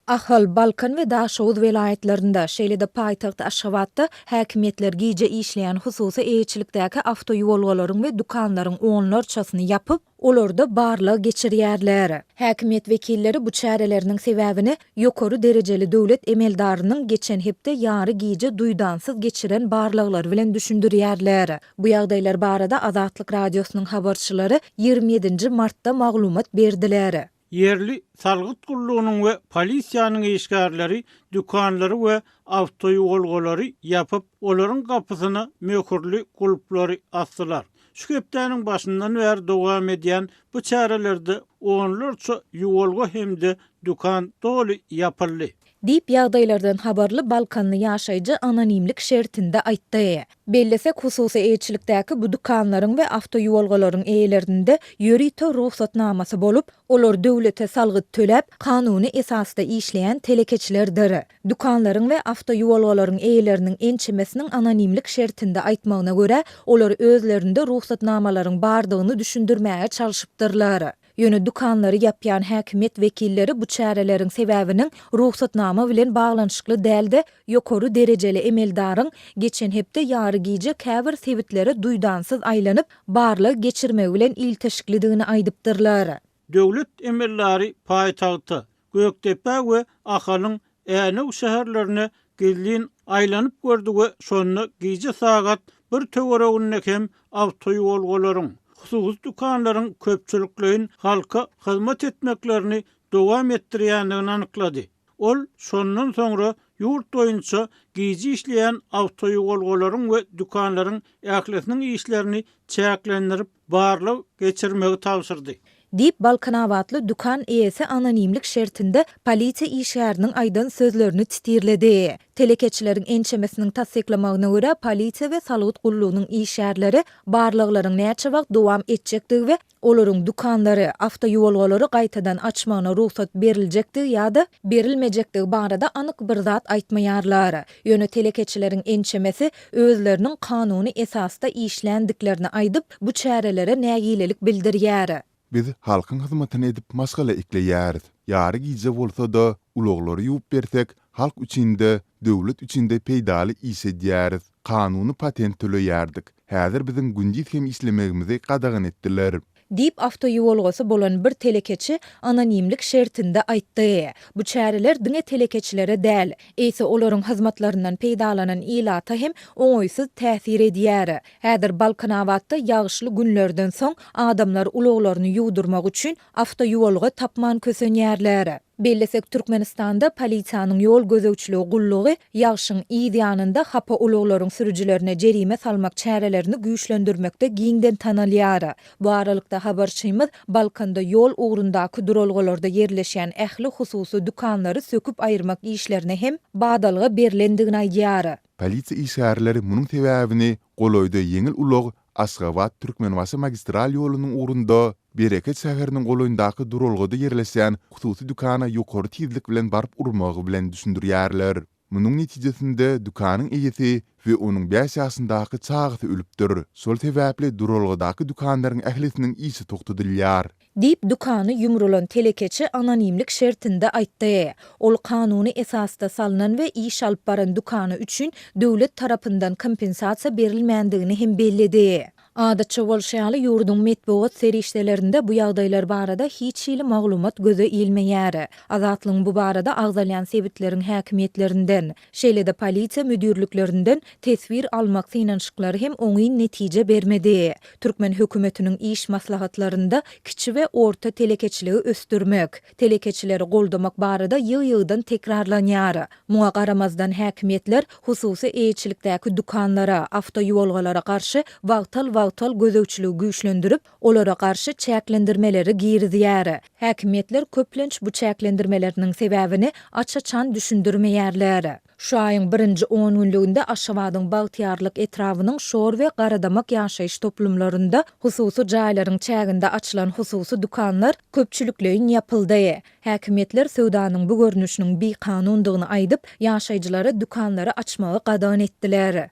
Ahal, Balkan we Daşowuz welaýatlarynda, şeýle-de paýtagyt Aşgabatda häkimetler giýje işleýän hususy eýçilikdäki awtoýolgalaryň we dukanlaryň onlarçasyny ýapyp, olorda barlyg geçirýärler. Häkimet wekilleri bu çäreleriniň sebäbini ýokary derejeli döwlet emeldarynyň geçen hepde ýary giýje duýdansyz geçiren barlyglar bilen düşündirýärler. Bu ýagdaýlar barada Azatlyk radiosynyň habarçylary 27 martda maglumat berdiler. Yerli salgyt gullugynyň we polisiýanyň eşgärleri dükanlary we awtoýolgalary ýapyp, olaryň gapysyna möhürli gulplary asdylar. Şu hepdeniň başyndan bäri dowam edýän bu çärelerde onlarça ýolga hemde dukan doly ýapyldy. Dip ýagdaýlardan habarly Balkanly ýaşaýjy anonimlik şertinde aýtdy. Bellesek hususy eýçilikdäki bu dukanlaryň we awtoýolgalaryň eýelerinde ýörite ruhsatnamasy bolup, olar döwlete salgyt töläp, kanuny esasda işleýän telekeçilerdir. Dukanlaryň we awtoýolgalaryň eýeleriniň ençemesiniň anonimlik şertinde aýtmagyna görä, olar özlerinde ruhsatnamalaryň bardygyny düşündirmäge çalyşypdyrlar. Ýöne dukanlary ýapýan häkimet wekilleri bu çäreleriň sebäbiniň ruhsatnama bilen baglanyşykly dälde ýokary derejeli emeldaryň geçen hepde ýary giýje käbir sebitlere duýdansyz aýlanyp barlyg geçirmek bilen ilteşiklidigini aýdypdyrlar. Döwlet emellari paýtagty Göktepe we Ahalyň äne şäherlerine gelin aýlanyp gördü we şonu giýje sagat bir töwereginde hem awtoýolgalaryň husus dukanlaryň köpçüliklerin halka hyzmat etmeklerini dowam etdirýändigini anyklady. Ol şondan soňra ýurt boýunça giýji işleýän awtoýolgalaryň we dukanlaryň ählesiniň işlerini çäklendirip barlyg geçirmegi tapşyrdy. Dip Balkanawatly dukan eýesi anonimlik şertinde polisiýa işgäriniň aýdan sözlerini titirledi. Telekeçileriň ençemesiniň tasdiklamagyna görä polisiýa we salgyt gullugynyň işgärleri barlyklaryň näçe wagt dowam etjekdigi we olaryň dukanlary, awtoýolgalary gaýtadan açmagyna ruhsat beriljekdigi ýa-da berilmejekdigi barada anyk bir zat aýtmaýarlar. Ýöne telekeçileriň ençemesi özleriniň kanuny esasda işländiklerini aýdyp bu çärelere nägilelik bildirýär. Biz halkyň hyzmatyny edip maskala ekleýäris. Ýary giýje bolsa da uloglary ýuwup bersek, halk üçinde, döwlet üçinde peýdaly iş edýäris. Kanuny patent töleýärdik. Häzir biziň gündüz hem işlemegimizi gadagyn etdiler. Dip awtoýolgasy bolan bir telekeçi anonimlik şertinde aýtdy. Bu çäreler diňe telekeçilere däl, eýse olaryň hyzmatlaryndan peýdalanan ilata hem oňoýsuz täsir edýär. Häzir Balkanawatda ýagşyly günlerden soň adamlar uloglaryny ýuwdurmak üçin awtoýolga tapman kösenýärler. Bellesek Türkmenistanda polisiýanyň ýol gözegçiligi gullugy ýagşyň ýanynda hapa uluglaryň sürüjilerine jerime salmak çärelerini güýçlendirmekde giňden tanalýar. Bu aralykda habarçymyz Balkanda ýol ugrundaky duralgalarda yerleşýän ähli hususy dukanlary söküp aýyrmak işlerine hem badalyga berilendigini aýdýar. Polisiýa işgärleri munyň sebäbini goloýda ýeňil ulug Aşgabat Türkmenwasy magistral ýolunyň ugrunda Bereket şäheriniň goloýundaky duralgada yerleşýän hususy dukana ýokary tizlik bilen barıp urmagy bilen düşündirýärler. Munyň netijesinde dukanyň eýesi we onuň 5 ýaşyndaky çagasy ölüpdir. Şol sebäple duralgadaky dukanlaryň ählesiniň işi tokdudylýar. Dip dukany ýumrulan telekeçi anonimlik şertinde aýtdy. Ol kanuny esasda salynan we iş alyp baran dukany üçin döwlet tarapyndan kompensasiýa berilmändigini hem belledi. Adatça bolşaýaly ýurdun metbuat serişdelerinde bu ýagdaýlar barada hiç ýyly maglumat göze ilmeýär. Azatlyň bu barada agzalýan sebitleriň häkimetlerinden, şeýle-de polisiýa müdürliklerinden tesbir almak synanşyklary hem oňy netije bermedi. Türkmen hökümetiniň iş maslahatlarynda kiçi we orta telekeçiligi östürmek, telekeçileri goldamak barada ýyl-ýyldan tekrarlanýar. Muňa garamazdan häkimetler hususy eýçilikdäki dukanlara, awtoýolgalara garşy wagtal gözegçiligi güýçlendirip, olara garşy çäklendirmeleri giýirdiýär. Häkimetler köplenç bu çäklendirmeleriniň sebäbini açaçan düşündirmeýärler. Şu aýyň 1-nji 10 günlüğünde Aşgabatyň Bagtyarlyk etrawynyň şor we garadamak ýaşaýyş toplumlarynda hususy jaýlaryň çäginde açylan hususy dukanlar köpçülikleýin ýapyldy. Häkimetler söwdanyň bu görnüşiniň bir kanundygyny aýdyp, ýaşaýjylara dukanlary açmagy gadagan etdiler.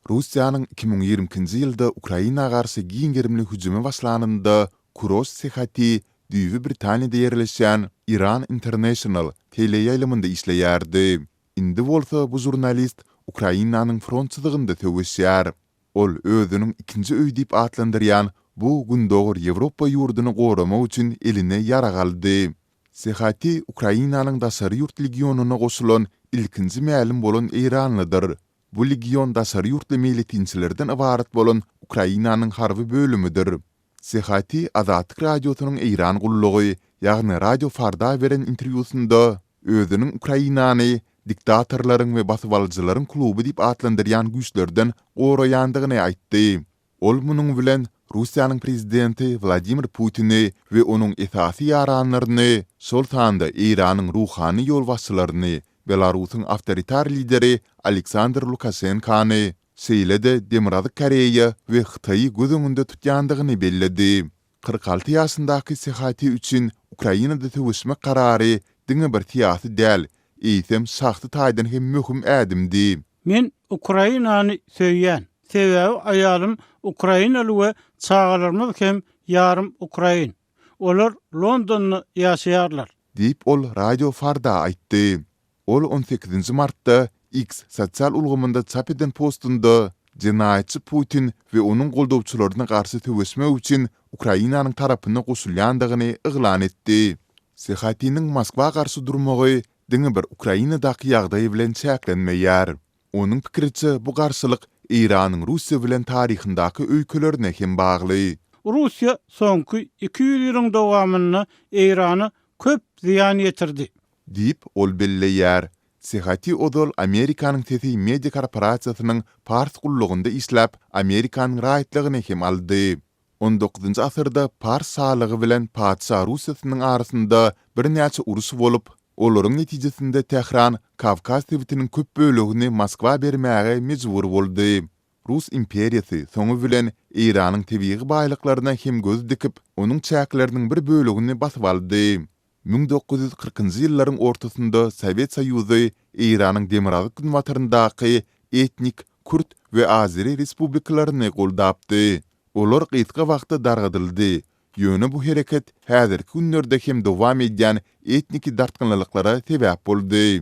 Russiýanyň 2020-nji ýylda Ukraina garşy giň gerimli hüjüme başlananda Kuros sehati Düýbi Britaniýada ýerleşýän Iran International teleýaýlymynda işleýärdi. Indi bolsa bu jurnalist Ukrainanyň frontçylygynda töwüşýär. Ol özüniň ikinji öý diýip atlandyrýan bu gündogur Ýewropa ýurduny goramak üçin eline ýara aldy. Sehati Ukrainanyň daşary ýurt legionuna goşulan ilkinji mälim bolan Iranlydyr. Bu legion daşary ýurtly militinçilerden ibarat bolan Ukrainanyň harby bölümüdir. Sehati Azatlyk radiosynyň Iran gullugy, ýagny Radio Farda beren interwýusynda özüniň Ukrainany diktatorlaryň we basywalyjylaryň kluby diýip atlandyrýan güýçlerden goraýandygyny aýtdy. Ol munyň bilen Russiýanyň prezidenti Vladimir Putini we onuň esasy ýaranlaryny, şol sanda Iranyň ruhany ýolbaşçylaryny, Belarusyň awtoritar lideri Aleksandr Lukashenkany, Seýlede Demokratik Koreýa we Hytaýy göz öňünde tutýandygyny belledi. 46 ýaşyndaky sehati üçin Ukrainada töwüşmek karary diňe bir tiýasy däl, eýsem şahsy taýdan hem möhüm ädimdi. Men Ukrainany söýýän, sebäbi aýalym Ukrainaly we çagalarymyz hem ýarym Ukrain. Olar Londonda ýaşaýarlar. Diýip ol Radio Farda aýtdy. Ol 18 martda X sosial ulgamynda çap eden postunda jenaýatçy Putin we onuň goldawçylaryna garşy töwüşmek üçin Ukrainanyň tarapyna goşulýandygyny eglan etdi. Sehatining Moskwa garşy durmagy diňe bir Ukrainadaky ýagdaý bilen çäklenmeýär. Onuň pikiriçe bu garşylyk Iranyň Russiýa bilen taryhyndaky öýkelerine hem bagly. Russiýa soňky 200 ýylyň dowamyny Irany köp ziýan ýetirdi. Diýip ol belleýär. Sehati odol Amerikanyň tesi media korporasiýasynyň Pars gullugynda işläp, Amerikanyň raýatlygyny hem aldy. 19-njy asyrda Pars salygy bilen Padşah Russiýasynyň arasynda bir näçe uruş bolup, olaryň netijesinde Tehran Kavkaz tebitiniň köp bölegini Moskwa bermäge mejbur boldy. Rus imperiýasy soňu bilen Iranyň tebii baýlyklaryna hem göz dikip, onuň çäkleriniň bir bölegini basyp aldy. 1940-njy ýyllaryň ortasynda Sowet Soýuzy Iranyň Demokratik Günbataryndaky etnik Kürt we Azeri respublikalaryny goldapdy. Olar gysga wagtda dargadyldy. Ýöne bu hereket häzirki günlerde hem dowam edýän etnik dartgynlyklara sebäp boldy.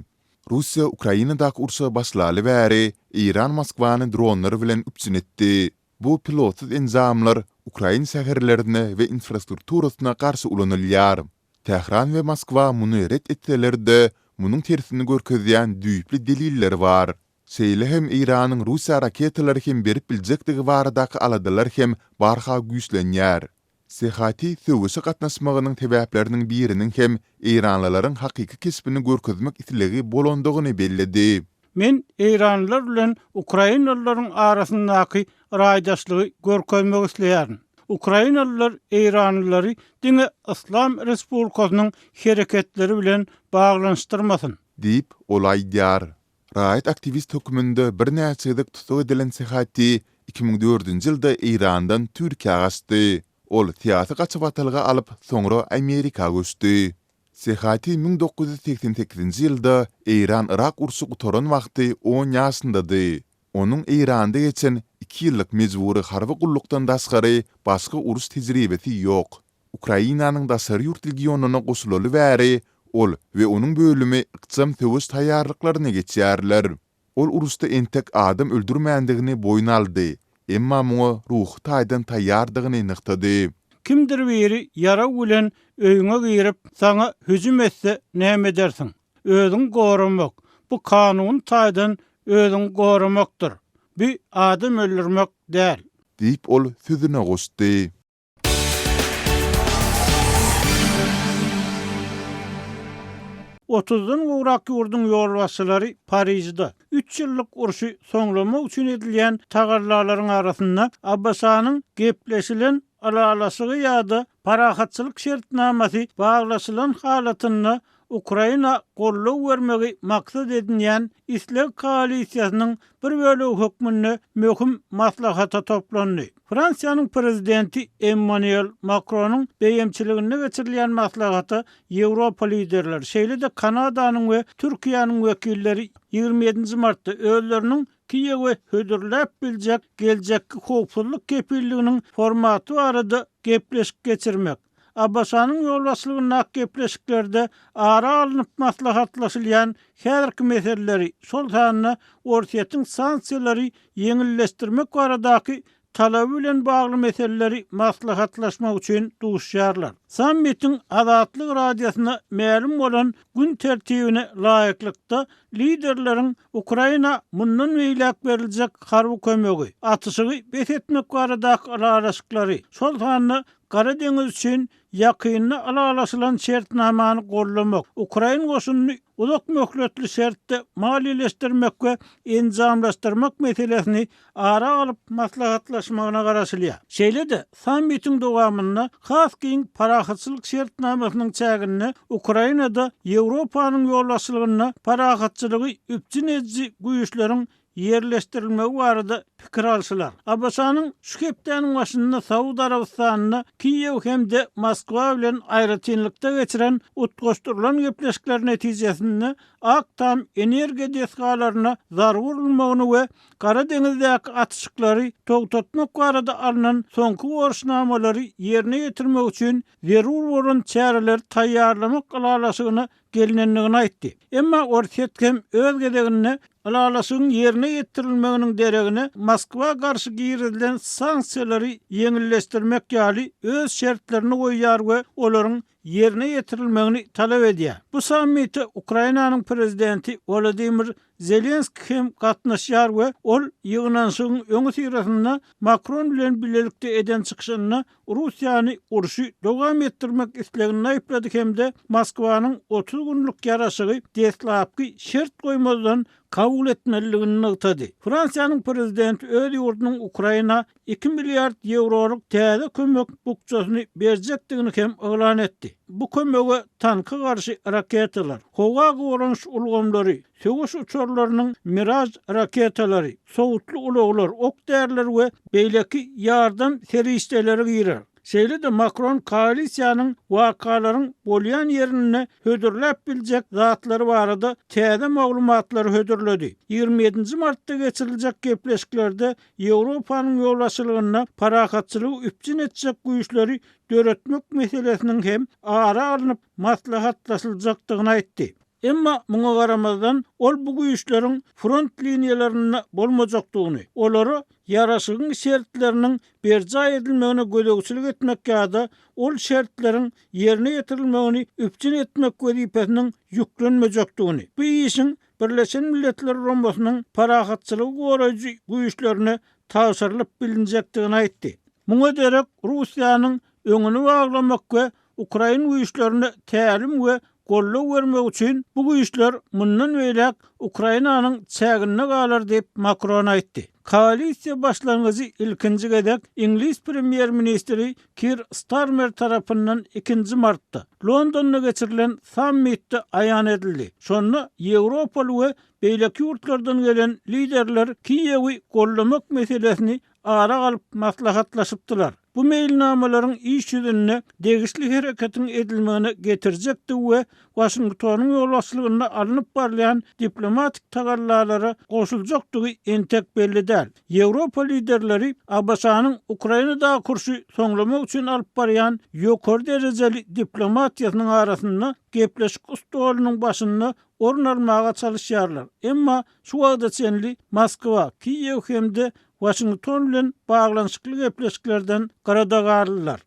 Russiýa Ukrainadaky urşa başlaly bäri Iran Moskwany dronlar bilen üpçün etdi. Bu pilotsuz enzamlar Ukraina şäherlerine we infrastrukturasyna garşy ulanylýar. Tehran we Moskwa muny ret etseler-de, munyň tersini görkezýän düýpli deliller bar. Seýle hem Iranyň Russiýa raketalary hem berip biljekdigi baradaky aladalar hem barha güýçlenýär. Sehati söwüşe gatnaşmagynyň sebäpleriniň biriniň hem Iranlylaryň hakyky kesbini görkezmek itligi bolandygyny belledi. Men Iranlylar bilen Ukrainalylaryň arasyndaky raýdaşlygy görkezmek isleýärin. Ukrainalılar Iranlylary diňe İslam Respublikasynyň hereketleri bilen baglanşdyrmasyn diýip olaýdýar. Raýat aktivist hökümünde bir näçedik tutup edilen sehati 2004-nji ýylda Irandan Türkiýe gaçdy. Ol tiýasy gaçyp atylga alyp soňra Amerika göçdi. Sehati 1988-nji ýylda Iran-Irak urşy gutaran wagty 10 ýaşyndady. Onuň Iranda geçen 2 ýyllyk mejburi harby gullukdan daşgary başga uruş tejribesi ýok. Ukrainanyň daşary ýurt legionuna goşulaly bäri ol we onuň bölümi ykçam töwüş taýýarlyklaryna geçýärler. Ol uruşda entek adam öldürmändigini boýun aldy. Emma muňa ruh taýdan taýýardygyny nyktady. Kimdir biri yara bilen öýüňe girip saňa hüjüm etse näme edersiň? Özüň goramak. Bu kanun taýdan özüň goramakdyr. Bir adam öldürmek däl. Diýip ol sözüne goşdy. Otuzdan uğrak ýurdun ýolbaşçylary Parisde 3 ýyllyk urşy soňlamak üçin edilýän tagarlalaryň arasynda Abbasanyň gepleşilen alalasıgy ýa-da parahatçylyk şertnamasy baglaşylan halatyny Ukraina gollaw bermegi maksat edinýän İslam koalisiýasynyň bir bölegi hökmünde möhüm maslahata toplandy. Fransiýanyň prezidenti Emmanuel Macron'un beýemçiliginde geçirilýän maslahaty Ýewropa liderleri, şeýle-de Kanadanyň we Türkiýanyň wekilleri 27 martda özleriniň Kiýewe hödürläp biljek geljekki howpsuzlyk kepilliginiň formaty barada gepleşik geçirmek. Abbasanyň ýolbaşçylygyna gepleşiklerde ara alınıp maslahatlaşylýan häzirki meseleleri, şol sanyna ortaýatyň sanksiýalary ýeňilleşdirmek baradaky talaby bilen bagly meseleleri maslahatlaşmak üçin duşýarlar. Sammitin Azatlyk radiosyna ma'lum bolan gün tertibine laýyklykda liderleriň Ukraina mundan beýlek beriljek harby kömegi, atysy besetmek baradaky araşyklary, şol sanyna Kara Deňiz üçin ýakynly alalaşylan şertnamany gollamak, Ukraina goşunyny uzak möhletli şertde maliýeleşdirmek we enzamlaşdyrmak meselesini ara alyp maslahatlaşmagyna garaşylýar. Şeýle-de sammitiň dowamynda has giň parahatçylyk şertnamasynyň çägini Ukrainada Ýewropanyň ýolbaşçylygyna parahatçylygy üpjün edici güýçleriň yerleştirilmegi barada pikir alşylar. Abbasanyň şu hepdeniň başynda Saud Arabistanyna Kiýew hemde Moskwa bilen aýratynlykda geçiren utgoşdurulan gepleşikler netijesinde aktam energiýa deskalaryna zarar urulmagyny we Kara Deňizdäki atışyklary togtatmak barada alynan soňky goruşnamalary ýerine ýetirmek üçin zerur bolan çäreler taýýarlamak alalaşygyna gelinenligini aýtdy. Emma ortaýat hem öz gedegine alalaşygyň ýerine ýetirilmeginiň deregine Moskwa garşy giýirilen sanksiýalary ýeňilleşdirmek ýaly öz şertlerini goýýar we olaryň ýerine ýetirilmegini talap edýär. Bu sammite Ukrainanyň prezidenti Volodymyr Zelenski hem gatnaşýar we ol ýygnanşygyň öňü syrasynda Macron bilen bilelikde eden çykyşyna Russiýany urşy dowam etdirmek islegini aýplady hemde Moskwanyň 30 günlük ýaraşygy deslapky şert goýmazdan kabul etmeliligini nygtady. Fransiýanyň prezidenti öz ýurdunyň Ukraina 2 milliard euroluk täze kömek bukçasyny berjekdigini hem elan etdi. Bu kömege tanka garşy raketalar, howa goranç ulgamlary, söwüş uçurlarynyň Miraj raketalary, sowutly ulaglar, ok därleri we beýleki ýardam seriýetleri girer. Şeýle-de Macron koalisiýanyň wakalaryň bolýan ýerine hödürläp biljek zatlary barada täze maglumatlary hödürledi. 27 martda geçiriljek gepleşiklerde Ýewropanyň ýolbaşçylygyna parahatçylygy üpjün etjek güýçleri döretmek meselesiniň hem ara alınıp maslahatlaşyljakdygyny aýtdy. Emma muňa garamazdan ol bu güýçleriň front liniýalaryna bolmajakdygyny, olary ýaraşygyň şertleriniň berja edilmegine gödegçilik etmek ýa-da ol şertleriň ýerine ýetirilmegini üpjün etmek wezipesiniň ýüklenmejakdygyny, bu işin Birleşen Milletler Romasynyň parahatçylygy goraýjy güýçlerine taşyrylyp bilinjekdigini aýtdy. Muňa derek Russiýanyň öňüni baglamak we Ukraina güýçlerine tälim we gollaw bermek üçin bu güýçler mundan beýlek Ukrainanyň çägine galar diýip Macron aýtdy. Koalisiýa başlangyjy ilkinji gedek İngiliz Premier Ministri Keir Starmer tarapyndan 2 martda Londonda geçirilen sammitde aýan edildi. Şonda Ýewropaly we beýleki ýurtlardan gelen liderler Kiýewi gollamak meselesini ara alyp maslahatlaşypdylar. Bu meýilnamalaryň iş ýüzüne degişli hereketiň edilmegine getirjekdi we Washingtonyň ýolbaşçylygyna alınıp barlayan diplomatik tagallara goşuljakdygy entek belli däl. Ýewropa liderleri Abbasanyň Ukrainada kurşy soňlamak üçin alyp barýan ýokary derejeli diplomatiýasynyň arasynda gepleşik ustalynyň başynda orun almaga çalışýarlar. Emma şu wagtda çenli Moskwa, Kiýew hemde Washington bilen baglanşykly gepleşiklerden garada garlylar.